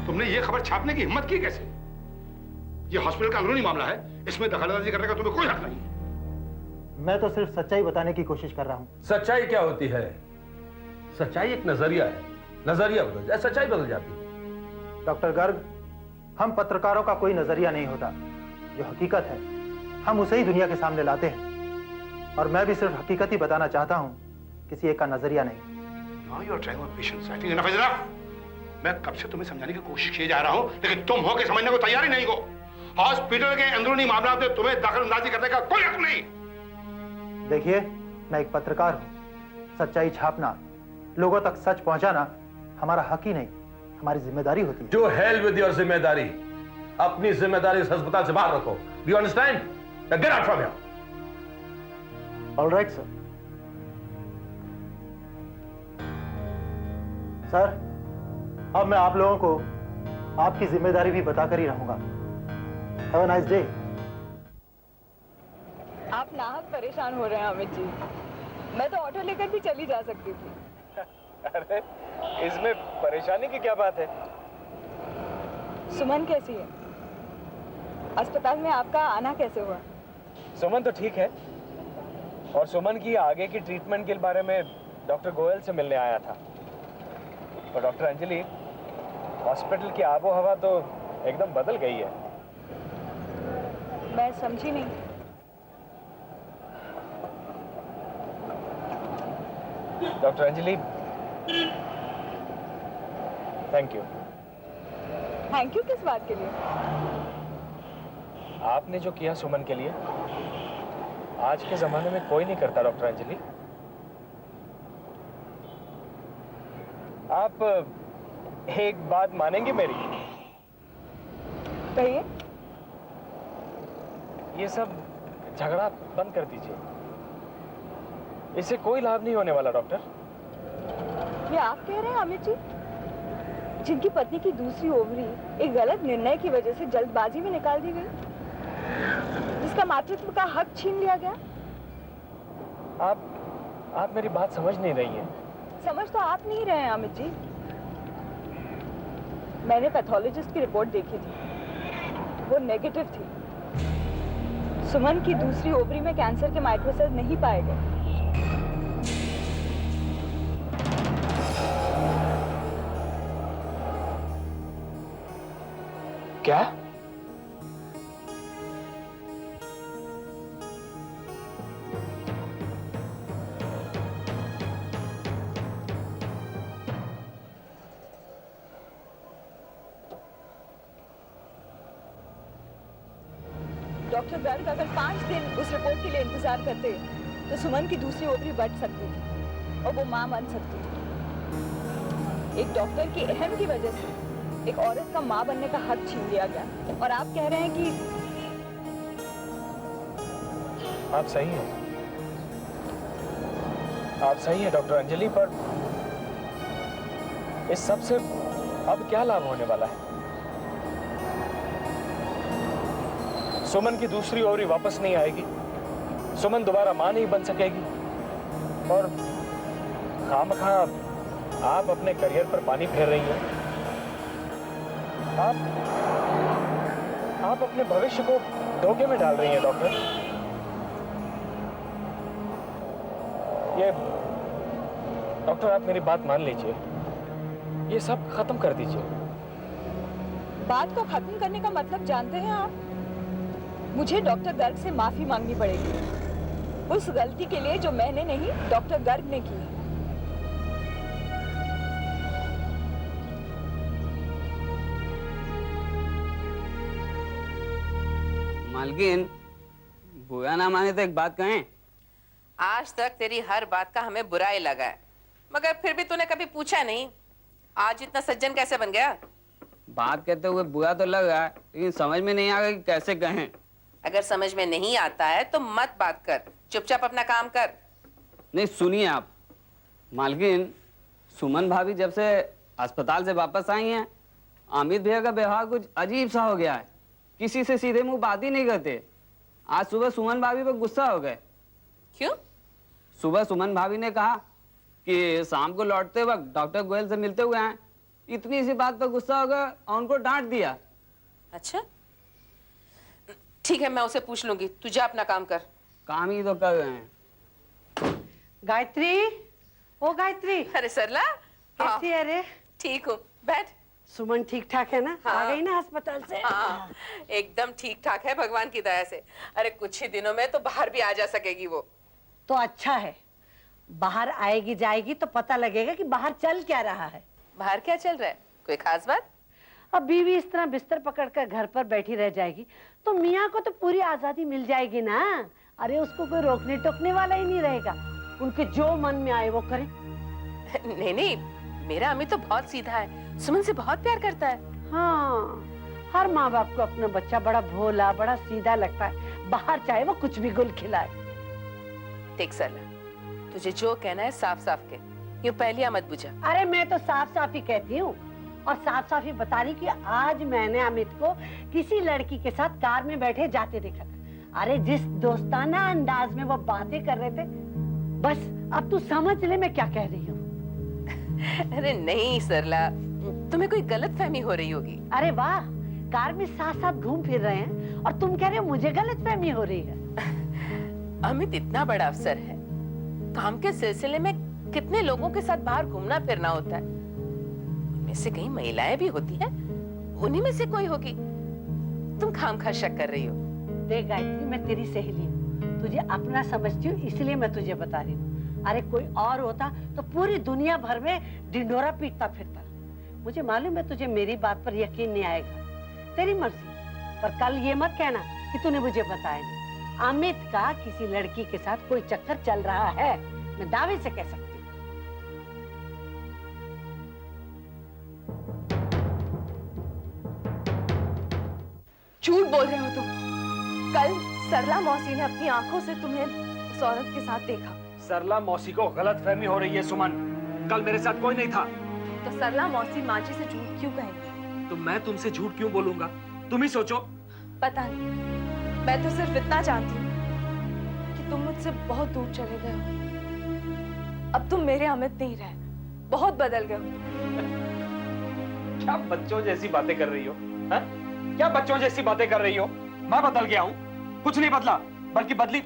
तुमने ये खबर छापने की हिम्मत की कैसे? ये हॉस्पिटल का अंदरूनी मामला है, इसमें दखलंदाजी करने का तुम्हें कोई हक नहीं। मैं तो सिर्फ सच्चाई बताने की कोशिश कर रहा हूँ। सच्चाई क्या होती है? सच्चाई एक नजरिया है, नजरिया बदल जाए सच्चाई बदल जाती है। डॉक्टर गर्ग, हम पत्रकारों का कोई नजरिया नहीं होता। जो हकीकत है हम उसे ही दुनिया के सामने लाते हैं, और मैं भी सिर्फ हकीकत ही बताना चाहता हूँ, किसी एक का नजरिया नहीं। Now you are trying my patience. I think enough is enough. मैं कब से तुम्हें समझाने की कोशिश किए जा रहा हूँ, लेकिन तुम हो के समझने को तैयार ही नहीं हो। हॉस्पिटल के अंदरूनी मामला में तुम्हें दखलंदाजी करने का कोई हक नहीं। देखिए, मैं एक पत्रकार हूँ। सच्चाई छापना, लोगों तक सच पहुंचाना हमारा हक ही नहीं, हमारी जिम्मेदारी होती है। जो हेल विद योर जिम्मेदारी, अपनी जिम्मेदारी इस अस्पताल से बाहर रखो। Do you understand? Get out from here. All right sir. Sir, अब मैं आप लोगों को आपकी जिम्मेदारी भी बताकर ही रहूंगा। Have a nice day. आप नाहक परेशान हो रहे हैं अमित जी। मैं तो ऑटो लेकर भी चली जा सकती थी। अरे इसमें परेशानी की क्या बात है? सुमन कैसी है? अस्पताल में आपका आना कैसे हुआ? सुमन तो ठीक है, और सुमन की आगे की ट्रीटमेंट के बारे में डॉक्टर गोयल से मिलने आया था। और डॉक्टर अंजलि, हॉस्पिटल की आबो हवा तो एकदम बदल गई है। मैं समझी नहीं। Doctor Anjali, thank you. Thank you किस बात के लिए? आपने जो किया सुमन के लिए, आज के जमाने में कोई नहीं करता डॉक्टर अंजलि। आप एक बात मानेंगे मेरी? कहिए। ये सब झगड़ा बंद कर दीजिए, इससे कोई लाभ नहीं होने वाला डॉक्टर। ये आप कह रहे हैं अमित जी, जिनकी पत्नी की दूसरी ओवरी एक गलत निर्णय की वजह से जल्दबाजी में निकाल दी गई, जिसका मातृत्व का हक छीन लिया गया? आप मेरी बात समझ नहीं रही हैं। समझ तो आप नहीं रहे हैं अमित जी। मैंने पैथोलॉजिस्ट की रिपोर्ट देखी थी, वो नेगेटिव थी। सुमन की दूसरी ओवरी में कैंसर के माइक्रोसेल नहीं पाए गए। क्या? डॉक्टर गर्ग अगर 5 दिन उस रिपोर्ट के लिए इंतजार करते तो सुमन की दूसरी ओवरी बढ़ सकती थी और वो मां बन सकती थी। एक डॉक्टर की अहम की वजह से एक औरत का मां बनने का हक छीन लिया गया, और आप कह रहे हैं कि आप सही हैं, आप सही हैं डॉक्टर अंजलि, पर इस सब से अब क्या लाभ होने वाला है? सुमन की दूसरी ओवरी वापस नहीं आएगी, सुमन दोबारा मां नहीं बन सकेगी, और खामखा आप अपने करियर पर पानी फेर रही हैं। आप अपने भविष्य को धोखे में डाल रही हैं डॉक्टर। ये डॉक्टर, आप मेरी बात मान लीजिए, ये सब खत्म कर दीजिए। बात को खत्म करने का मतलब जानते हैं आप? मुझे डॉक्टर गर्ग से माफी मांगनी पड़ेगी उस गलती के लिए जो मैंने नहीं, डॉक्टर गर्ग ने की। मालकिन, बुरा ना माने तो एक बात कहें। आज तक तेरी हर बात का हमें बुरा ही लगा है, मगर फिर भी तूने कभी पूछा नहीं आज इतना सज्जन कैसे बन गया। बात करते हुए बुरा तो लग रहा है, लेकिन समझ में नहीं आ रहा कि कैसे कहें। अगर समझ में नहीं आता है तो मत बात कर, चुपचाप अपना काम कर। नहीं सुनिए आप मालकिन, सुमन भाभी जब से अस्पताल से वापस आई हैं, अमित भैया का व्यवहार कुछ अजीब सा हो गया है। किसी से सीधे मुंह बात ही नहीं करते। आज सुबह सुमन भाभी पर गुस्सा हो गए। क्यों? सुबह सुमन भाभी ने कहा कि शाम को लौटते वक्त डॉक्टर गोयल से मिलते हुए आए, इतनी सी बात पर गुस्सा हो गया और उनको डांट दिया। अच्छा ठीक है, मैं उसे पूछ लूंगी, तू जा अपना काम कर। काम ही तो कर रहे हैं। गायत्री, ओ गायत्री, अरे सरला, कैसी है रे? ठीक हूँ, बैठ। सुमन ठीक ठाक है ना? हाँ। आ गई ना अस्पताल से? हाँ, एकदम ठीक ठाक है भगवान की दया से। अरे कुछ ही दिनों में तो बाहर भी आ जा सकेगी वो। तो अच्छा है, बाहर आएगी जाएगी तो पता लगेगा कि बाहर चल क्या रहा है। बाहर क्या चल रहा है, कोई खास बात? अब बीवी इस तरह बिस्तर पकड़कर घर पर बैठी रह जाएगी तो मियाँ को तो पूरी आजादी मिल जाएगी ना। अरे उसको कोई रोकने टोकने वाला ही नहीं रहेगा, उनके जो मन में आए वो करें। नहीं नहीं, मेरा अमित तो बहुत सीधा है, सुमन से बहुत प्यार करता है। हाँ, हर माँ बाप को अपना बच्चा बड़ा भोला बड़ा सीधा लगता है, बाहर चाहे वो कुछ भी गुल खिलाए। देख सरला, तुझे जो कहना है साफ साफ कह, यूं पहलिया मत बुझा। अरे मैं तो साफ साफ ही कहती हूँ और साफ साफ ही बता रही कि आज मैंने अमित को किसी लड़की के साथ कार में बैठे जाते देखा था। अरे जिस दोस्ताना अंदाज में वो बातें कर रहे थे, बस अब तू समझ ले मैं क्या कह रही हूँ। अरे नहीं सरला, तुम्हें कोई गलतफहमी हो रही होगी। अरे वाह, कार में साथ साथ घूम फिर रहे हैं और तुम कह रहे हो मुझे गलतफहमी हो रही है। अमित इतना बड़ा अफसर है, काम के सिलसिले में कितने लोगों के साथ बाहर घूमना फिरना होता है, उनमें से कई महिलाएं भी होती हैं, उन्हीं में से कोई होगी। तुम खामखा शक कर रही हो। देख गायत्री, मैं तेरी सहेली हूँ, तुझे अपना समझती हूँ इसलिए मैं तुझे बता रही हूँ। अरे कोई और होता तो पूरी दुनिया भर में ढिंढोरा पीटता फिरता। मुझे मालूम है तुझे मेरी बात पर यकीन नहीं आएगा, तेरी मर्जी, पर कल ये मत कहना कि तूने मुझे बताया नहीं। अमित का किसी लड़की के साथ कोई चक्कर चल रहा है, मैं दावे से कह सकती हूँ। झूठ बोल रहे हो तुम। कल सरला मौसी ने अपनी आंखों से तुम्हें उस औरत के साथ देखा। सरला मौसी को गलतफहमी हो रही है सुमन, कल मेरे साथ कोई नहीं था। तो सरला मौसी माँ जी से झूठ क्यों कहेंगी? तो मैं तुमसे झूठ क्यों बोलूंगा, तुम ही सोचो। पता नहीं, मैं तो सिर्फ इतना जानती हूँ कि तुम मुझसे बहुत दूर चले गए हो। अब तुम मेरे अमित नहीं रहे, बहुत बदल गए हो। क्या बच्चों जैसी बातें कर रही हो? हा? क्या बच्चों जैसी बातें कर रही हो? मैं बदल गया हूँ? कुछ नहीं बदला, बल्कि बदली।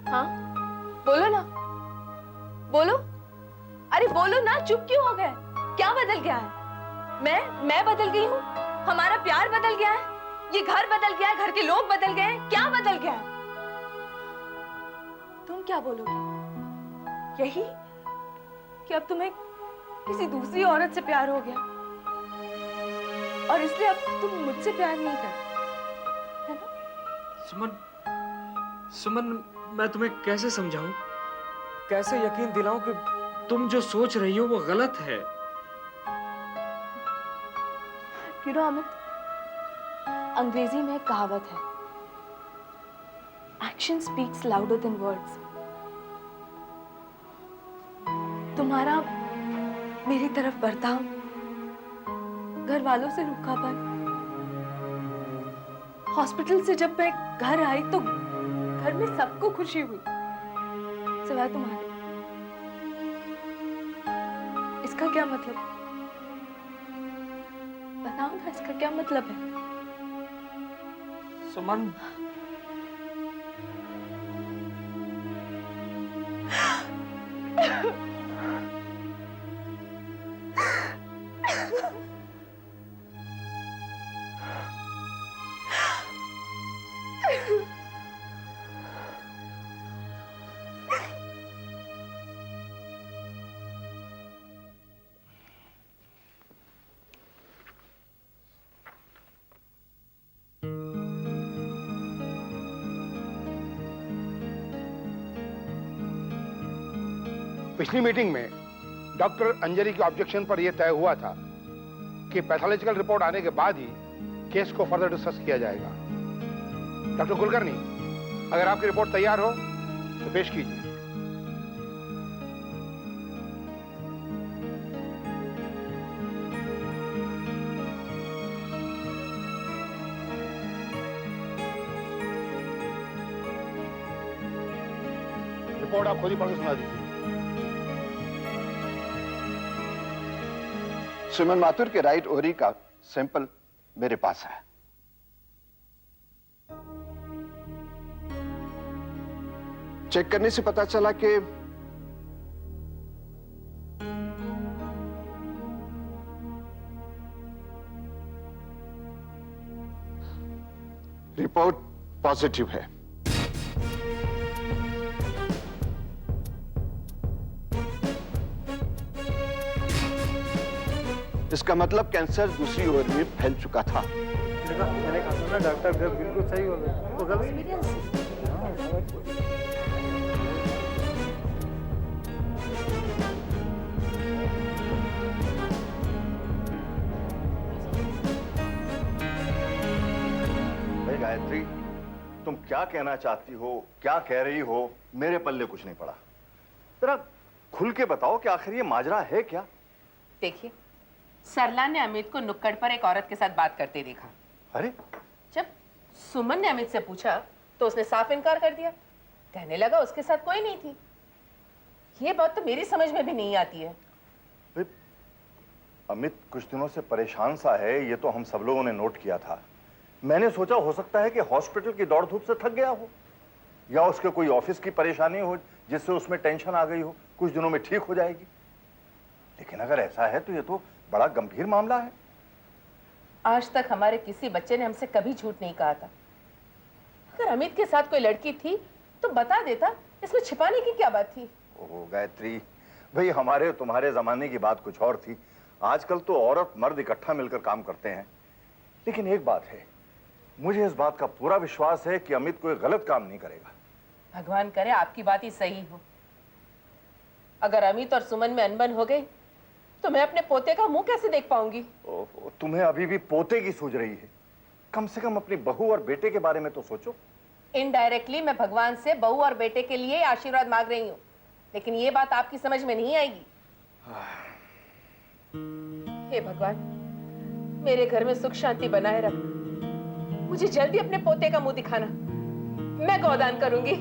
हाँ, बोलो ना, बोलो। अरे बोलो ना, चुप क्यों हो गए? क्या बदल गया है? मैं बदल गई हूँ? हमारा प्यार बदल गया है? ये घर बदल गया है? घर के लोग बदल गए हैं? क्या बदल गया है? तुम क्या बोलोगे? यही कि अब तुम्हें किसी दूसरी औरत से प्यार हो गया और इसलिए अब तुम मुझसे प्यार नहीं करते, है ना? सुमन, सुमन, मैं तुम्हें कैसे समझाऊं, कैसे यकीन दिलाऊं कि तुम जो सोच रही हो वो गलत है। You know, अमित, अंग्रेजी में एक कहावत है, Action speaks louder than words. तुम्हारा मेरी तरफ बर्ताव, घर वालों से रूखापन, हॉस्पिटल से जब मैं घर आई तो घर में सबको खुशी हुई सिवाय तुम्हारे। इसका क्या मतलब? बताओ ना, इसका क्या मतलब है? सुमन, पिछली मीटिंग में डॉक्टर अंजलि के ऑब्जेक्शन पर यह तय हुआ था कि पैथोलॉजिकल रिपोर्ट आने के बाद ही केस को फर्दर डिस्कस किया जाएगा। डॉक्टर कुलकर्णी, अगर आपकी रिपोर्ट तैयार हो तो पेश कीजिए। रिपोर्ट आप खुद ही पढ़ के सुना दीजिए। सुमन माथुर के राइट ओरी का सैंपल मेरे पास है। चेक करने से पता चला कि रिपोर्ट पॉजिटिव है। इसका मतलब कैंसर दूसरी ओर में फैल चुका था। मैंने कहा ना डॉक्टर बिल्कुल सही हो गया। भाई गायत्री, तुम क्या कहना चाहती हो, क्या कह रही हो, मेरे पल्ले कुछ नहीं पड़ा। जरा खुल के बताओ कि आखिर ये माजरा है क्या? देखिए, सरला ने अमित को नुक्कड़ पर एक औरत के साथ बात करते देखा। अरे जब सुमन ने अमित से पूछा तो उसने साफ इनकार कर दिया। कहने लगा उसके साथ कोई नहीं थी। ये बात तो मेरी समझ में भी नहीं आती है। अमित कुछ दिनों से परेशान सा है, ये तो हम सब लोगों ने नोट किया था। मैंने सोचा हो सकता है कि हॉस्पिटल की दौड़ धूप से थक गया हो, या उसके कोई ऑफिस की परेशानी हो जिससे उसमें टेंशन आ गई हो, कुछ दिनों में ठीक हो जाएगी। लेकिन अगर ऐसा है तो ये तो बड़ा गंभीर मामला है। आज तक हमारे किसी बच्चे ने हमसे कभी झूठ नहीं कहा था। अगर अमित के साथ कोई लड़की थी तो बता देता, इसमें छिपाने की क्या बात थी? ओह गायत्री, भाई हमारे तुम्हारे जमाने की बात कुछ और थी। आजकल तो औरत मर्द इकट्ठा मिलकर काम करते हैं। लेकिन एक बात है, मुझे इस बात का पूरा विश्वास है कि अमित कोई गलत काम नहीं करेगा। भगवान करे आपकी बात ही सही हो। अगर अमित और सुमन में अनबन हो गई तो मैं अपने पोते का मुंह कैसे देख पाऊंगी? ओह, तुम्हें अभी भी पोते की सूझ रही है। कम से कम अपनी बहू और बेटे के बारे में तो सोचो। इनडायरेक्टली मैं भगवान से बहू और बेटे के लिए आशीर्वाद मांग रही हूँ, लेकिन ये बात आपकी समझ में नहीं आएगी। हे भगवान, मेरे घर में सुख शांति बनाए रख। मुझे जल्दी अपने पोते का मुंह दिखाना, मैं गोदान करूंगी।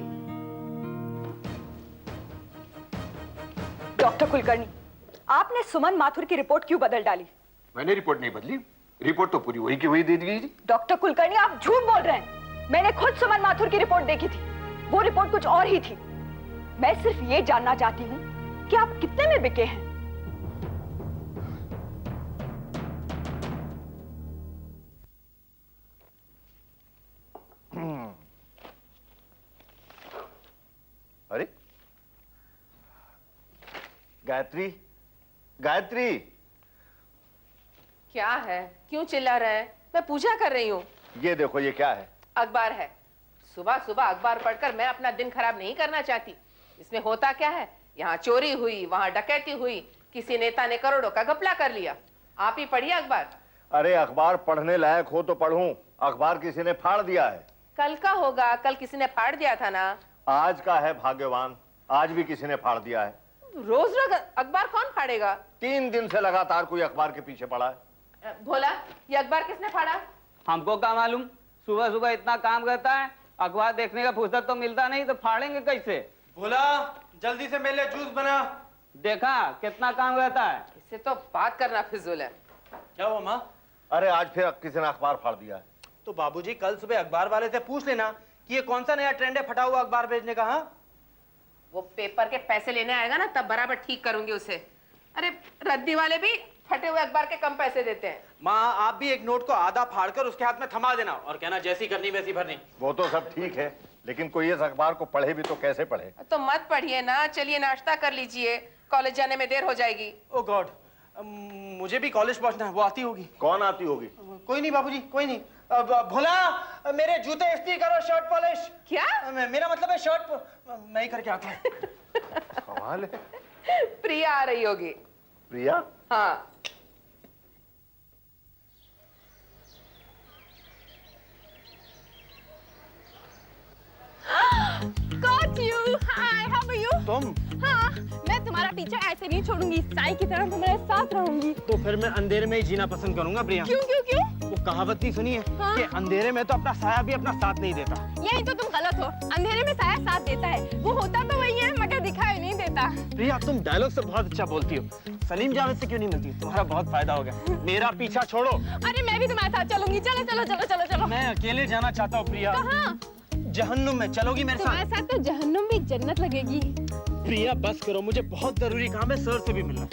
डॉक्टर कुलकर्णी, आपने सुमन माथुर की रिपोर्ट क्यों बदल डाली? मैंने रिपोर्ट नहीं बदली, रिपोर्ट तो पूरी वही की वही दे दी गई थी। डॉक्टर कुलकर्णी, आप झूठ बोल रहे हैं। मैंने खुद सुमन माथुर की रिपोर्ट देखी थी, वो रिपोर्ट कुछ और ही थी। मैं सिर्फ ये जानना चाहती हूँ कि आप कितने में बिके हैं। अरे गायत्री, गायत्री, क्या है? क्यों चिल्ला रहे हैं? मैं पूजा कर रही हूँ। ये देखो, ये क्या है? अखबार है। सुबह सुबह अखबार पढ़कर मैं अपना दिन खराब नहीं करना चाहती। इसमें होता क्या है, यहाँ चोरी हुई, वहाँ डकैती हुई, किसी नेता ने करोड़ों का घपला कर लिया। आप ही पढ़िए अखबार। अरे अखबार पढ़ने लायक हो तो पढ़ूं, अखबार किसी ने फाड़ दिया है। कल का होगा, कल किसी ने फाड़ दिया था ना। आज का है भाग्यवान, आज भी किसी ने फाड़ दिया है। रोज रोज अखबार कौन फाड़ेगा? 3 दिन से लगातार कोई अखबार के पीछे पड़ा है। भोला, ये अखबार किसने फाड़ा? हमको क्या मालूम, सुबह सुबह इतना काम करता है, अखबार देखने का फुर्सत तो मिलता नहीं, तो फाड़ेंगे कैसे? भोला, जल्दी से मेरे लिए जूस बना। देखा कितना काम रहता है। इससे तो बात करना फिजूल है। क्या हुआ माँ? अरे आज फिर किसी ने अखबार फाड़ दिया है। तो बाबूजी कल सुबह अखबार वाले से पूछ लेना कि ये कौन सा नया ट्रेंड है फटा हुआ अखबार भेजने का। हाँ, वो पेपर के पैसे लेने आएगा ना, तब बराबर ठीक करूंगी उसे। अरे रद्दी वाले भी फटे हुए अखबार के कम पैसे देते हैं। माँ, आप भी एक नोट को आधा फाड़कर उसके हाथ में थमा देना और कहना जैसी करनी वैसी भरनी। वो तो सब ठीक है, लेकिन कोई इस अखबार को पढ़े भी तो कैसे पढ़े? तो मत पढ़िए ना, चलिए नाश्ता कर लीजिए, कॉलेज जाने में देर हो जाएगी। ओ गॉड, मुझे भी कॉलेज पहुंचना है। वो आती होगी। कौन आती होगी? कोई नहीं बाबूजी, कोई नहीं। भोला, मेरे जूते इस्त्री करो, शर्ट पॉलिश। क्या? मेरा मतलब है शर्ट मैं ही करके आता हूँ। कमाल है। प्रिया आ रही होगी। प्रिया? हाँ। Got you. Hi, how are you? तुम? हाँ, मैं तुम्हारा पीछा ऐसे नहीं छोड़ूंगी, साई की तरह तुम्हारे साथ रहूंगी। तो फिर मैं अंधेरे में ही जीना पसंद करूंगा प्रिया। क्यों क्यों क्यों? वो कहावत नहीं सुनी है हाँ? कि अंधेरे में तो अपना साया भी अपना साथ नहीं देता। यही तो तुम गलत हो। अंधेरे में साया साथ देता है, वो होता तो वही है मगर दिखाई नहीं देता। प्रिया तुम डायलॉग से बहुत अच्छा बोलती हो। सलीम जावेद से क्यों नहीं मिलती? तुम्हारा बहुत फायदा हो गया। मेरा पीछा छोड़ो। अरे मैं भी तुम्हारे साथ चलूंगी। चलो चलो चलो चलो चलो। मैं अकेले जाना चाहता हूँ प्रिया। कहाँ? जहन्नुम में। चलोगी मेरे तुम्हारे साथ? साथ तो जहन्नुम भी जन्नत लगेगी। प्रिया बस करो, मुझे बहुत जरूरी काम है, सर से भी मिलना।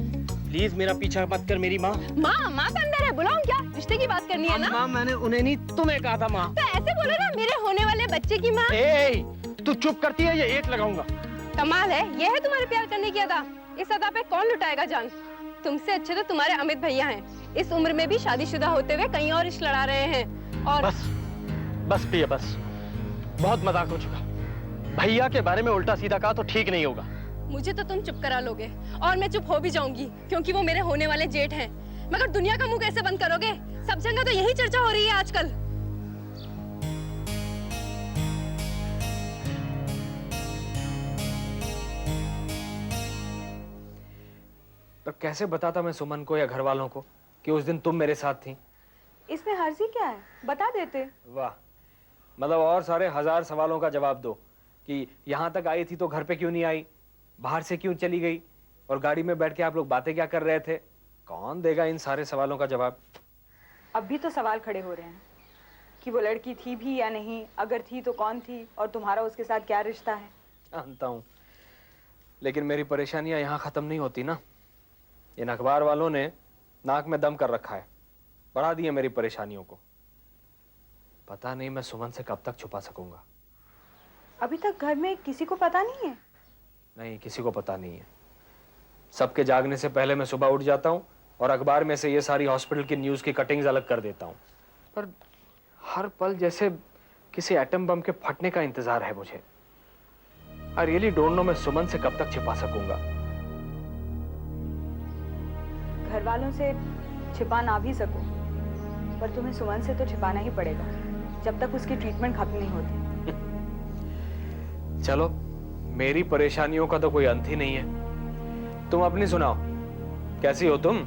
प्लीज मेरा पीछा मत कर। मेरी माँ माँ तो अंदर है, बुलाऊं क्या? रिश्ते की बात करनी है ना? माँ मैंने उन्हें नहीं तुम्हें कहा था माँ। तो ऐसे बोलो ना, मेरे होने वाले बच्चे की माँ। तू चुप करती है, ये एक लगाऊंगा। कमाल है, ये है तुम्हारे प्यार करने की अदा। इस अदा पे कौन लुटाएगा जान? तुमसे अच्छे तो तुम्हारे अमित भैया हैं। इस उम्र में भी शादीशुदा होते हुए कहीं और इश्क लड़ा रहे हैं। और बस प्रिया बस, बहुत मजाक हो चुका। भैया के बारे में उल्टा सीधा कहा तो ठीक नहीं होगा। मुझे तो तुम चुप करा लोगे और मैं चुप हो भी जाऊंगी, क्योंकि वो मेरे होने वाले जेठ हैं। मगर दुनिया का मुंह कैसे बंद करोगे? सब जगह तो यही चर्चा हो रही है आजकल। पर कैसे बताता मैं सुमन को या घर वालों को कि उस दिन तुम मेरे साथ थी? इसमें हर्जी क्या है, बता देते। वाह, मतलब और सारे 1000 सवालों का जवाब दो कि यहाँ तक आई थी तो घर पे क्यों नहीं आई, बाहर से क्यों चली गई, और गाड़ी में बैठ के आप लोग बातें क्या कर रहे थे। कौन देगा इन सारे सवालों का जवाब? अब भी तो सवाल खड़े हो रहे हैं कि वो लड़की थी भी या नहीं, अगर थी तो कौन थी, और तुम्हारा उसके साथ क्या रिश्ता है। जानता हूँ, लेकिन मेरी परेशानियां यहाँ खत्म नहीं होती ना। इन अखबार वालों ने नाक में दम कर रखा है, बढ़ा दिए मेरी परेशानियों को। पता नहीं मैं सुमन से कब तक छुपा सकूंगा। अभी तक घर में किसी को पता नहीं है? नहीं, किसी को पता नहीं है। सबके जागने से पहले मैं सुबह उठ जाता हूँ और अखबार में से ये सारी हॉस्पिटल की न्यूज़ की कटिंग्स अलग कर देता हूँ। पर हर पल जैसे किसी एटम बम के फटने का इंतजार है मुझे। आई रियली डोंट नो मैं सुमन से कब तक छिपा सकूंगा। घर वालों से छिपा ना भी सको, पर तुम्हें सुमन से तो छिपाना ही पड़ेगा जब तक उसकी ट्रीटमेंट खत्म नहीं होती। चलो, मेरी परेशानियों का तो कोई अंत ही नहीं है। तुम अपनी सुनाओ, कैसी हो तुम?